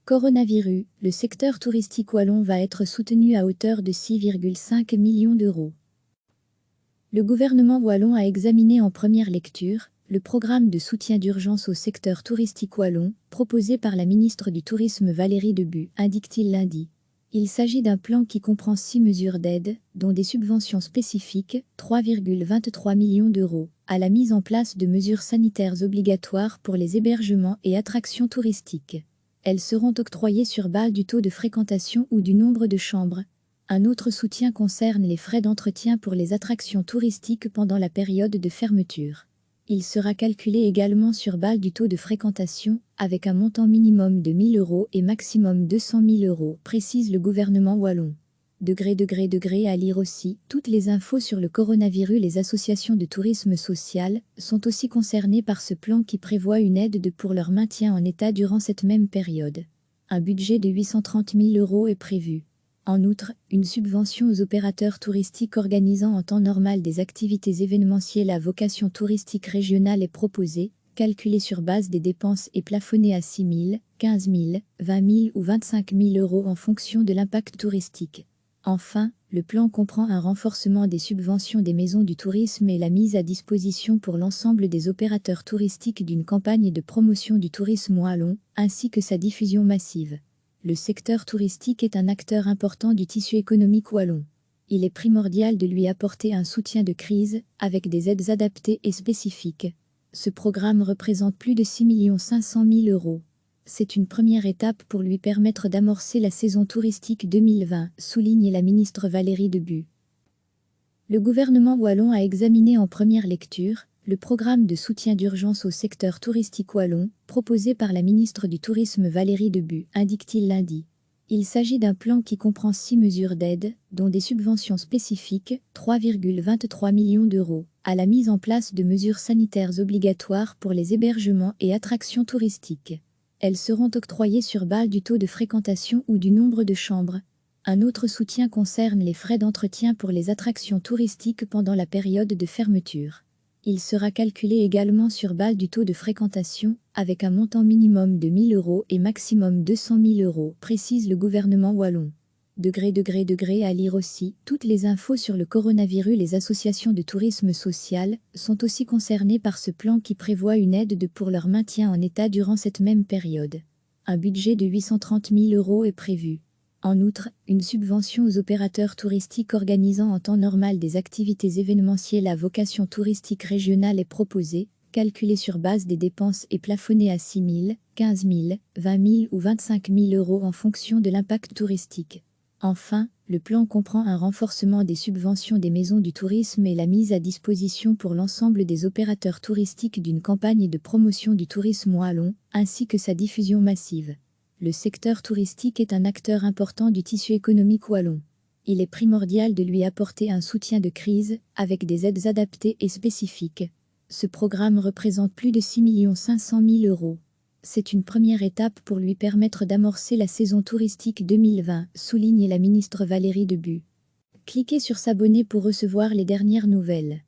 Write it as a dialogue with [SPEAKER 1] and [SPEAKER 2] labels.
[SPEAKER 1] Coronavirus, le secteur touristique wallon va être soutenu à hauteur de 6,5 millions d'euros. Le gouvernement wallon a examiné en première lecture le programme de soutien d'urgence au secteur touristique wallon, proposé par la ministre du Tourisme Valérie Debut, indique-t-il lundi. Il s'agit d'un plan qui comprend 6 mesures d'aide, dont des subventions spécifiques, 3,23 millions d'euros, à la mise en place de mesures sanitaires obligatoires pour les hébergements et attractions touristiques. Elles seront octroyées sur base du taux de fréquentation ou du nombre de chambres. Un autre soutien concerne les frais d'entretien pour les attractions touristiques pendant la période de fermeture. Il sera calculé également sur base du taux de fréquentation, avec un montant minimum de 1 000 € et maximum 200 000 €, précise le gouvernement wallon. À lire aussi, toutes les infos sur le coronavirus. Les associations de tourisme social sont aussi concernées par ce plan qui prévoit une aide pour leur maintien en état durant cette même période. Un budget de 830 000 € est prévu. En outre, une subvention aux opérateurs touristiques organisant en temps normal des activités événementielles à vocation touristique régionale est proposée, calculée sur base des dépenses et plafonnée à 6 000, 15 000, 20 000 ou 25 000 € en fonction de l'impact touristique. Enfin, le plan comprend un renforcement des subventions des maisons du tourisme et la mise à disposition pour l'ensemble des opérateurs touristiques d'une campagne de promotion du tourisme wallon, ainsi que sa diffusion massive. Le secteur touristique est un acteur important du tissu économique wallon. Il est primordial de lui apporter un soutien de crise, avec des aides adaptées et spécifiques. Ce programme représente plus de 6 500 000 €. C'est une première étape pour lui permettre d'amorcer la saison touristique 2020, souligne la ministre Valérie Debut. Le gouvernement wallon a examiné en première lecture le programme de soutien d'urgence au secteur touristique wallon, proposé par la ministre du Tourisme Valérie Debut, indique-t-il lundi. Il s'agit d'un plan qui comprend 6 mesures d'aide, dont des subventions spécifiques, 3,23 millions d'euros, à la mise en place de mesures sanitaires obligatoires pour les hébergements et attractions touristiques. Elles seront octroyées sur base du taux de fréquentation ou du nombre de chambres. Un autre soutien concerne les frais d'entretien pour les attractions touristiques pendant la période de fermeture. Il sera calculé également sur base du taux de fréquentation, avec un montant minimum de 1 000 € et maximum 200 000 €, précise le gouvernement wallon. À lire aussi, toutes les infos sur le coronavirus. Les associations de tourisme social sont aussi concernées par ce plan qui prévoit une aide pour leur maintien en état durant cette même période. Un budget de 830 000 € est prévu. En outre, une subvention aux opérateurs touristiques organisant en temps normal des activités événementielles à vocation touristique régionale est proposée, calculée sur base des dépenses et plafonnée à 6 000, 15 000, 20 000 ou 25 000 € en fonction de l'impact touristique. Enfin, le plan comprend un renforcement des subventions des maisons du tourisme et la mise à disposition pour l'ensemble des opérateurs touristiques d'une campagne de promotion du tourisme wallon, ainsi que sa diffusion massive. Le secteur touristique est un acteur important du tissu économique wallon. Il est primordial de lui apporter un soutien de crise, avec des aides adaptées et spécifiques. Ce programme représente plus de 6 500 000 €. C'est une première étape pour lui permettre d'amorcer la saison touristique 2020, souligne la ministre Valérie Debut. Cliquez sur s'abonner pour recevoir les dernières nouvelles.